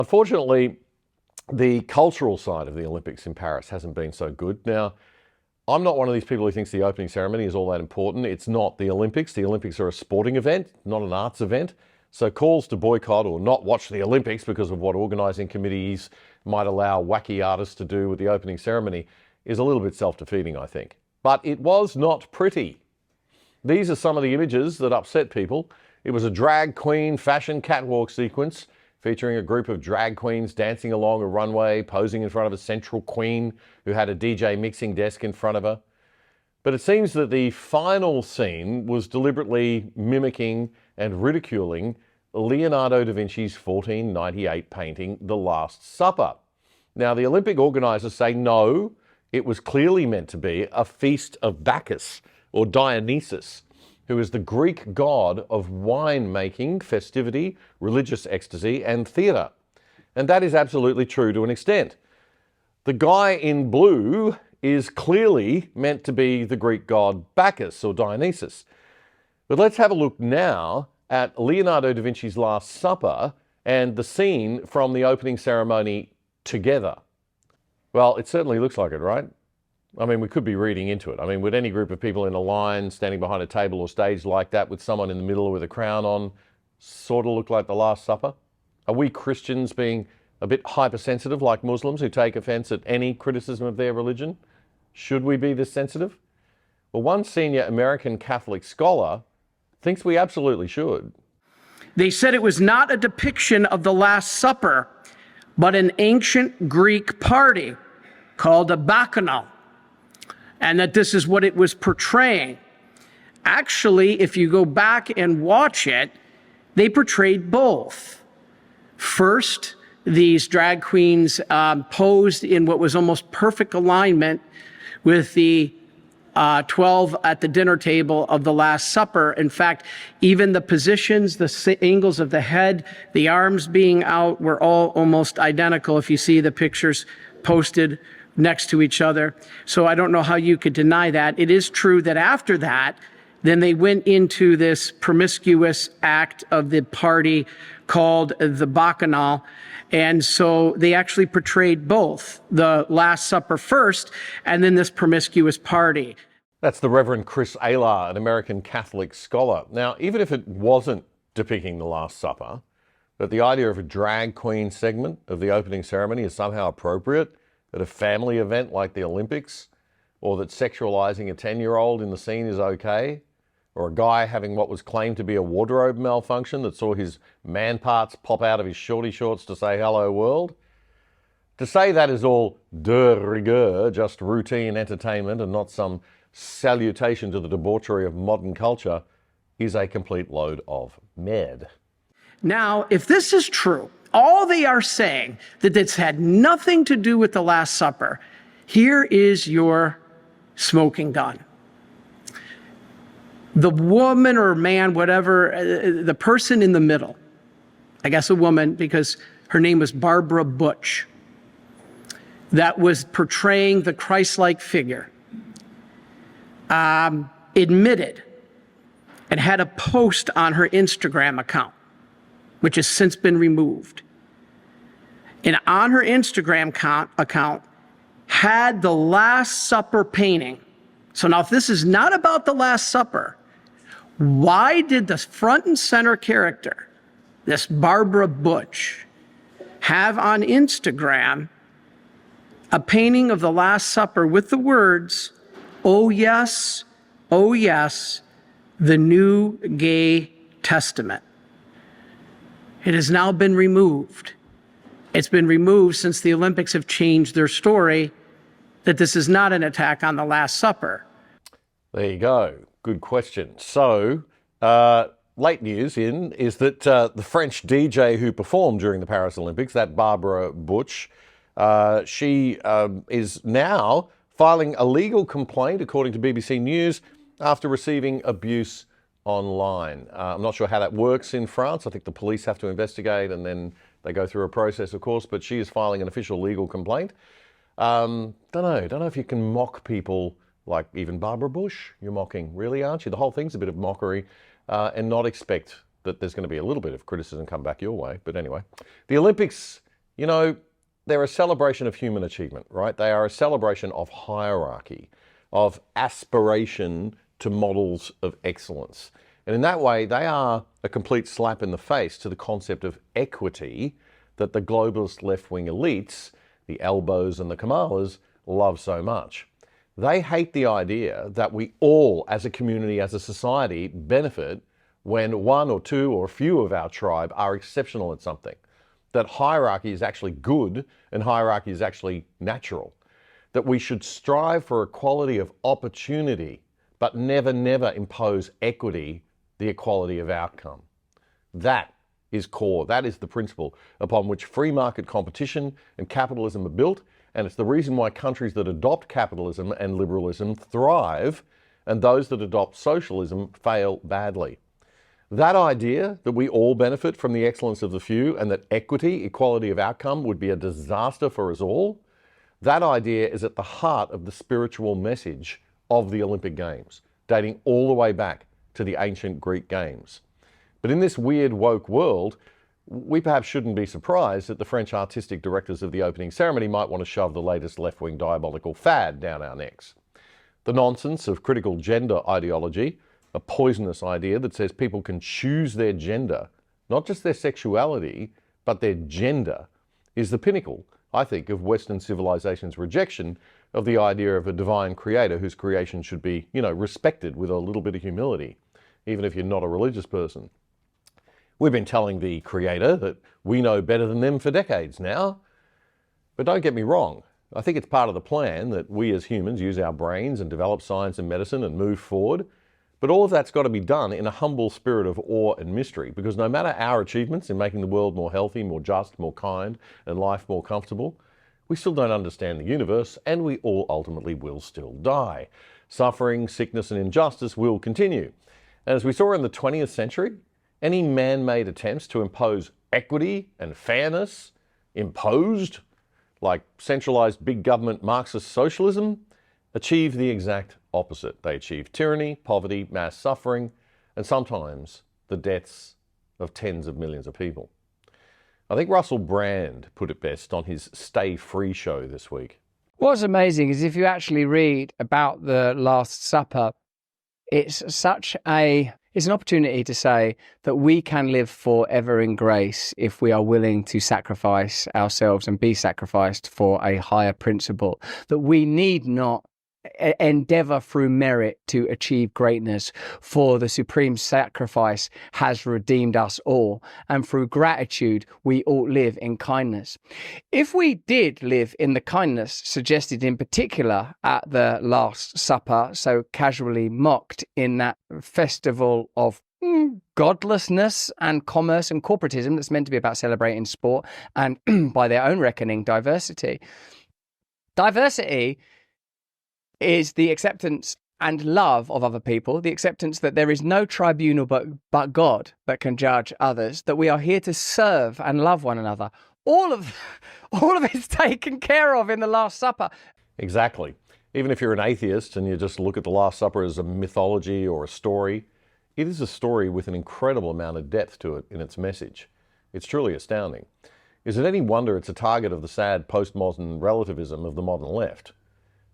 Unfortunately, the cultural side of the Olympics in Paris hasn't been so good. Now, I'm not one of these people who thinks the opening ceremony is all that important. It's not the Olympics. The Olympics are a sporting event, not an arts event. So calls to boycott or not watch the Olympics because of what organising committees might allow wacky artists to do with the opening ceremony is a little bit self-defeating, I think. But it was not pretty. These are some of the images that upset people. It was a drag queen fashion catwalk sequence featuring a group of drag queens dancing along a runway, posing in front of a central queen who had a DJ mixing desk in front of her. But it seems that the final scene was deliberately mimicking and ridiculing Leonardo da Vinci's 1498 painting, The Last Supper. Now, the Olympic organisers say no, it was clearly meant to be a feast of Bacchus, or Dionysus, who is the Greek god of wine-making, festivity, religious ecstasy, and theatre. And that is absolutely true to an extent. The guy in blue is clearly meant to be the Greek god Bacchus, or Dionysus. But let's have a look now at Leonardo da Vinci's Last Supper and the scene from the opening ceremony together. Well, it certainly looks like it, right? I mean, we could be reading into it. I mean, would any group of people in a line standing behind a table or stage like that with someone in the middle with a crown on sort of look like the Last Supper? Are we Christians being a bit hypersensitive like Muslims who take offence at any criticism of their religion? Should we be this sensitive? Well, one senior American Catholic scholar thinks we absolutely should. They said it was not a depiction of the Last Supper, but an ancient Greek party called a bacchanal, and that this is what it was portraying. Actually, if you go back and watch it, they portrayed both. First, these drag queens posed in what was almost perfect alignment with the 12 at the dinner table of the Last Supper. In fact, even the positions, the angles of the head, the arms being out were all almost identical if you see the pictures posted next to each other. So I don't know how you could deny that. It is true that after that, then they went into this promiscuous act of the party called the Bacchanal. And so they actually portrayed both the Last Supper first and then this promiscuous party. That's the Reverend Chris Aylar, an American Catholic scholar. Now, even if it wasn't depicting the Last Supper, that the idea of a drag queen segment of the opening ceremony is somehow appropriate at a family event like the Olympics, or that sexualizing a 10-year-old in the scene is okay, or a guy having what was claimed to be a wardrobe malfunction that saw his man parts pop out of his shorty shorts to say hello world. To say that is all de rigueur, just routine entertainment and not some salutation to the debauchery of modern culture, is a complete load of merd. Now, if this is true, all they are saying that it's had nothing to do with the Last Supper, here is your smoking gun. The woman or man, whatever, the person in the middle, I guess a woman because her name was Barbara Butch, that was portraying the Christ-like figure, admitted and had a post on her Instagram account, which has since been removed. And on her Instagram account had the Last Supper painting. So now if this is not about the Last Supper, why did the front and center character, this Barbara Butch, have on Instagram a painting of the Last Supper with the words, oh yes, the new gay testament? It has now been removed. It's been removed since the Olympics have changed their story that this is not an attack on the Last Supper. There you go. Good question. So, late news is that the French DJ who performed during the Paris Olympics, that Barbara Butch, she is now filing a legal complaint, according to BBC News, after receiving abuse online. I'm not sure how that works in France. I think the police have to investigate and then they go through a process, of course, but she is filing an official legal complaint. Don't know if you can mock people like even Barbara Bush. You're mocking, really, aren't you? The whole thing's a bit of mockery and not expect that there's going to be a little bit of criticism come back your way. But anyway, the Olympics You know, they're a celebration of human achievement, right? They are a celebration of hierarchy, of aspiration to models of excellence. And in that way, they are a complete slap in the face to the concept of equity that the globalist left-wing elites, the Elbows and the Kamalas, love so much. They hate the idea that we all, as a community, as a society, benefit when one or two or a few of our tribe are exceptional at something. That hierarchy is actually good and hierarchy is actually natural. That we should strive for equality of opportunity, but never, never impose equity, the equality of outcome. That is core. That is the principle upon which free market competition and capitalism are built. And it's the reason why countries that adopt capitalism and liberalism thrive and those that adopt socialism fail badly. That idea that we all benefit from the excellence of the few and that equity, equality of outcome would be a disaster for us all, that idea is at the heart of the spiritual message of the Olympic Games, dating all the way back to the ancient Greek games. But in this weird woke world, we perhaps shouldn't be surprised that the French artistic directors of the opening ceremony might want to shove the latest left-wing diabolical fad down our necks. The nonsense of critical gender ideology, a poisonous idea that says people can choose their gender, not just their sexuality, but their gender, is the pinnacle, I think, of Western civilization's rejection of the idea of a divine creator whose creation should be, respected with a little bit of humility, even if you're not a religious person. We've been telling the creator that we know better than them for decades now. But don't get me wrong. I think it's part of the plan that we as humans use our brains and develop science and medicine and move forward. But all of that's got to be done in a humble spirit of awe and mystery, because no matter our achievements in making the world more healthy, more just, more kind, and life more comfortable, we still don't understand the universe, and we all ultimately will still die. Suffering, sickness, and injustice will continue. And as we saw in the 20th century, any man-made attempts to impose equity and fairness, imposed, like centralized big government Marxist socialism, achieve the exact opposite. They achieve tyranny, poverty, mass suffering, and sometimes the deaths of tens of millions of people. I think Russell Brand put it best on his Stay Free show this week. What's amazing is if you actually read about the Last Supper, it's an opportunity to say that we can live forever in grace if we are willing to sacrifice ourselves and be sacrificed for a higher principle, that we need not endeavor through merit to achieve greatness, for the supreme sacrifice has redeemed us all, and through gratitude we ought live in kindness. If we did live in the kindness suggested in particular at the Last Supper, so casually mocked in that festival of godlessness and commerce and corporatism that's meant to be about celebrating sport and by their own reckoning diversity is the acceptance and love of other people, the acceptance that there is no tribunal but God that can judge others, that we are here to serve and love one another. All of it's taken care of in the Last Supper. Exactly. Even if you're an atheist and you just look at the Last Supper as a mythology or a story, it is a story with an incredible amount of depth to it in its message. It's truly astounding. Is it any wonder it's a target of the sad postmodern relativism of the modern left?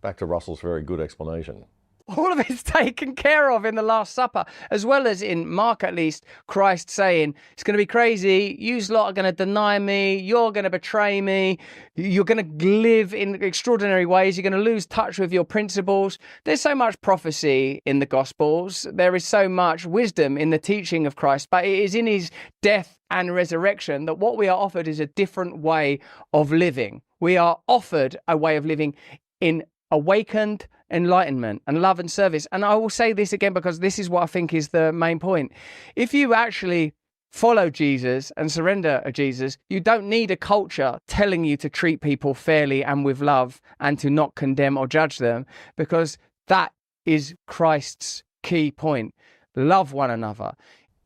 Back to Russell's very good explanation. All of it's taken care of in the Last Supper, as well as in Mark, at least, Christ saying, it's going to be crazy. You lot are going to deny me. You're going to betray me. You're going to live in extraordinary ways. You're going to lose touch with your principles. There's so much prophecy in the Gospels. There is so much wisdom in the teaching of Christ, but it is in his death and resurrection that what we are offered is a different way of living. We are offered a way of living in awakened enlightenment and love and service. And I will say this again because this is what I think is the main point. If you actually follow Jesus and surrender to Jesus, you don't need a culture telling you to treat people fairly and with love and to not condemn or judge them, because that is Christ's key point. Love one another.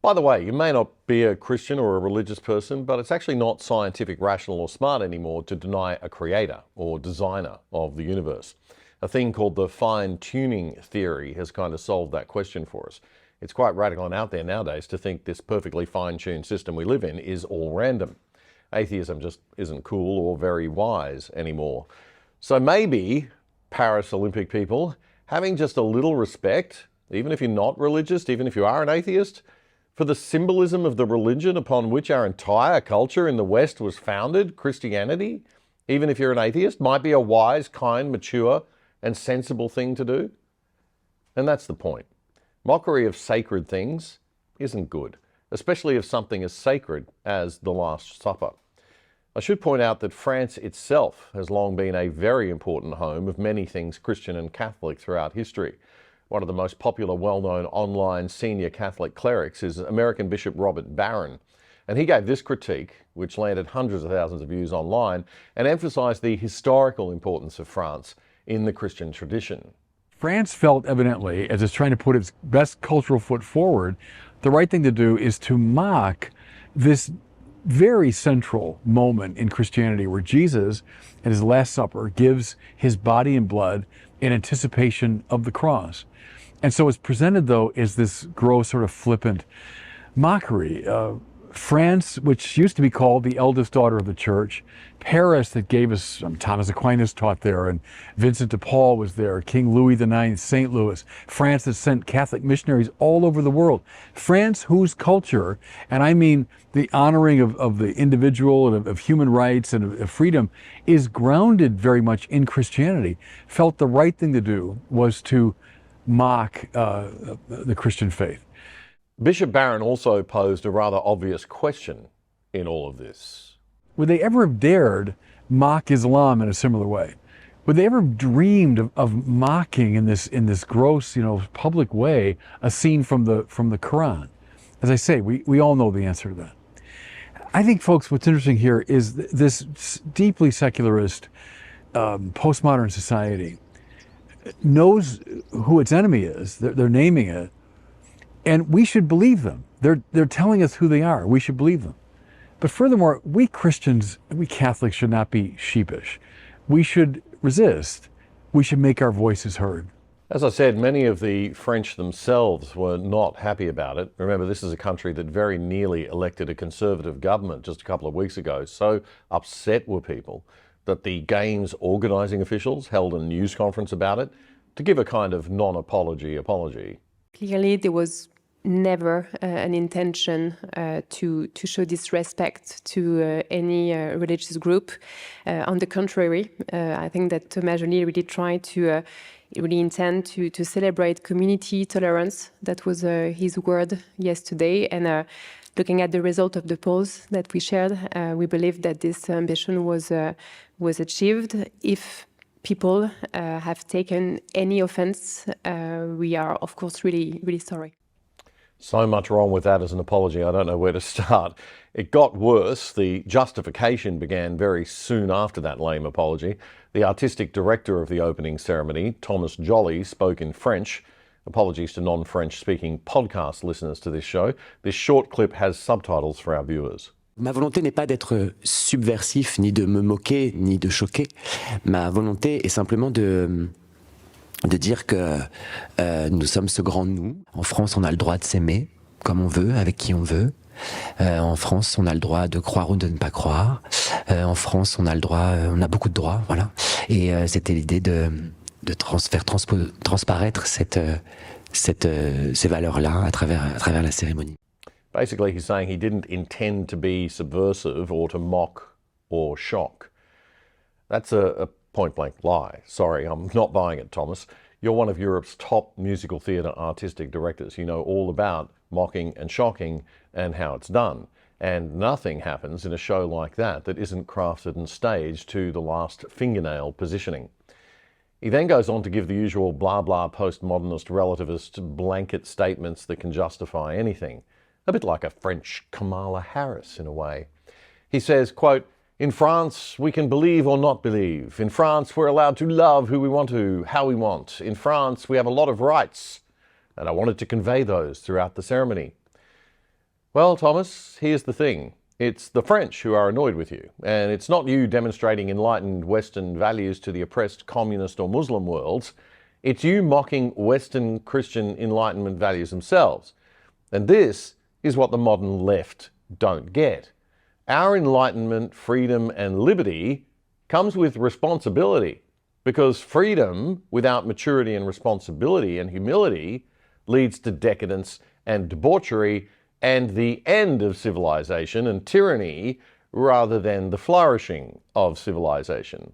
By the way, you may not be a Christian or a religious person, but it's actually not scientific, rational, or smart anymore to deny a creator or designer of the universe. A thing called the fine-tuning theory has kind of solved that question for us. It's quite radical and out there nowadays to think this perfectly fine-tuned system we live in is all random. Atheism just isn't cool or very wise anymore. So maybe, Paris Olympic people, having just a little respect, even if you're not religious, even if you are an atheist, for the symbolism of the religion upon which our entire culture in the West was founded, Christianity, even if you're an atheist, might be a wise, kind, mature, and sensible thing to do. And that's the point. Mockery of sacred things isn't good, especially of something as sacred as the Last Supper. I should point out that France itself has long been a very important home of many things Christian and Catholic throughout history. One of the most popular, well-known online senior Catholic clerics is American Bishop Robert Barron. And he gave this critique, which landed hundreds of thousands of views online, and emphasised the historical importance of France in the Christian tradition. France felt evidently, as it's trying to put its best cultural foot forward, the right thing to do is to mock this very central moment in Christianity where Jesus, at his Last Supper, gives his body and blood in anticipation of the cross. And so it's presented, though, as this gross, sort of flippant mockery. France, which used to be called the eldest daughter of the church, Paris, that gave us, Thomas Aquinas taught there, and Vincent de Paul was there, King Louis IX, St. Louis, France that sent Catholic missionaries all over the world. France, whose culture, and I mean the honoring of the individual and of human rights and of freedom, is grounded very much in Christianity, felt the right thing to do was to mock the Christian faith. Bishop Barron also posed a rather obvious question in all of this. Would they ever have dared mock Islam in a similar way? Would they ever have dreamed of mocking in this gross, public way a scene from the Quran? As I say, we all know the answer to that. I think, folks, what's interesting here is this deeply secularist postmodern society knows who its enemy is. They're naming it. And we should believe them. They're telling us who they are. We should believe them. But furthermore, we Christians, we Catholics should not be sheepish. We should resist. We should make our voices heard. As I said, many of the French themselves were not happy about it. Remember, this is a country that very nearly elected a conservative government just a couple of weeks ago. So upset were people that the Games organising officials held a news conference about it to give a kind of non-apology apology. Clearly, there was never an intention to show disrespect to any religious group. On the contrary, I think that Thomas Joly really tried to really intend to celebrate community tolerance. That was his word yesterday. And looking at the result of the polls that we shared, we believe that this ambition was achieved. If people have taken any offense, we are, of course, really, really sorry. So much wrong with that as an apology, I don't know where to start. It got worse. The justification began very soon after that lame apology. The artistic director of the opening ceremony, Thomas Joly, spoke in French. Apologies to non-French speaking podcast listeners to this show. This short clip has subtitles for our viewers. Ma volonté n'est pas d'être subversif, ni de me moquer, ni de choquer. Ma volonté est simplement de dire que nous sommes ce grand nous. En France, on a le droit de s'aimer comme on veut, avec qui on veut. En France, on a le droit de croire ou de ne pas croire. En France, on a le droit, on a beaucoup de droits, voilà. Et c'était l'idée de faire transparaître ces valeurs-là à travers la cérémonie. Basically, he's saying he didn't intend to be subversive or to mock or shock. That's a point-blank lie. Sorry, I'm not buying it, Thomas. You're one of Europe's top musical theatre artistic directors. You know all about mocking and shocking and how it's done. And nothing happens in a show like that that isn't crafted and staged to the last fingernail positioning. He then goes on to give the usual blah-blah postmodernist relativist blanket statements that can justify anything. A bit like a French Kamala Harris in a way. He says, quote, "In France, we can believe or not believe. In France, we're allowed to love who we want to, how we want. In France, we have a lot of rights." And I wanted to convey those throughout the ceremony. Well, Thomas, here's the thing. It's the French who are annoyed with you. And it's not you demonstrating enlightened Western values to the oppressed communist or Muslim worlds. It's you mocking Western Christian Enlightenment values themselves. And this is what the modern left don't get. Our enlightenment, freedom, and liberty comes with responsibility, because freedom without maturity and responsibility and humility leads to decadence and debauchery and the end of civilization and tyranny rather than the flourishing of civilization.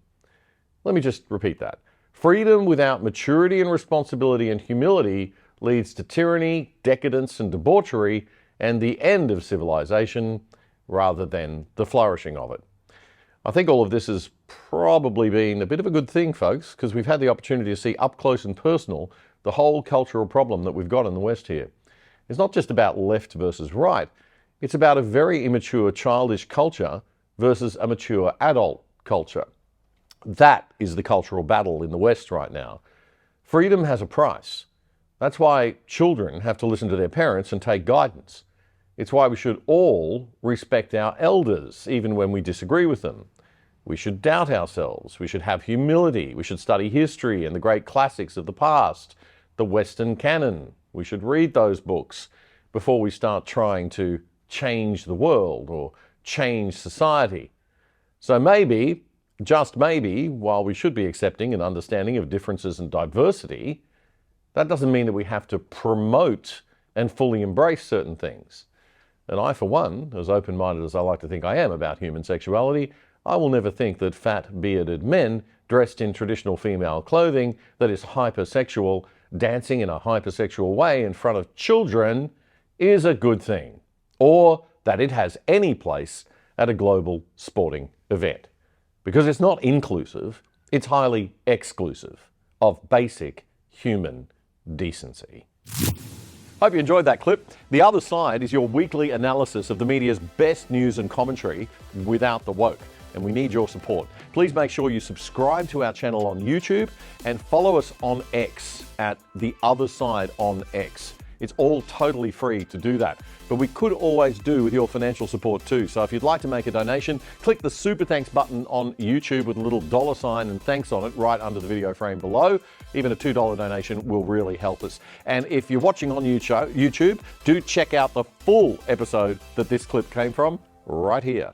Let me just repeat that. Freedom without maturity and responsibility and humility leads to tyranny, decadence, and debauchery and the end of civilization rather than the flourishing of it. I think all of this has probably been a bit of a good thing, folks, because we've had the opportunity to see up close and personal the whole cultural problem that we've got in the West here. It's not just about left versus right. It's about a very immature, childish culture versus a mature adult culture. That is the cultural battle in the West right now. Freedom has a price. That's why children have to listen to their parents and take guidance. It's why we should all respect our elders, even when we disagree with them. We should doubt ourselves. We should have humility. We should study history and the great classics of the past, the Western canon. We should read those books before we start trying to change the world or change society. So maybe, just maybe, while we should be accepting and understanding of differences and diversity, that doesn't mean that we have to promote and fully embrace certain things. And I, for one, as open-minded as I like to think I am about human sexuality, I will never think that fat, bearded men dressed in traditional female clothing that is hypersexual, dancing in a hypersexual way in front of children is a good thing, or that it has any place at a global sporting event. Because it's not inclusive, it's highly exclusive of basic human decency. Hope you enjoyed that clip. The Other Side is your weekly analysis of the media's best news and commentary without the woke, and we need your support. Please make sure you subscribe to our channel on YouTube and follow us on X at The Other Side on X. It's all totally free to do that, but we could always do with your financial support too. So if you'd like to make a donation, click the Super Thanks button on YouTube with a little $ and thanks on it right under the video frame below. Even a $2 donation will really help us. And if you're watching on YouTube, do check out the full episode that this clip came from right here.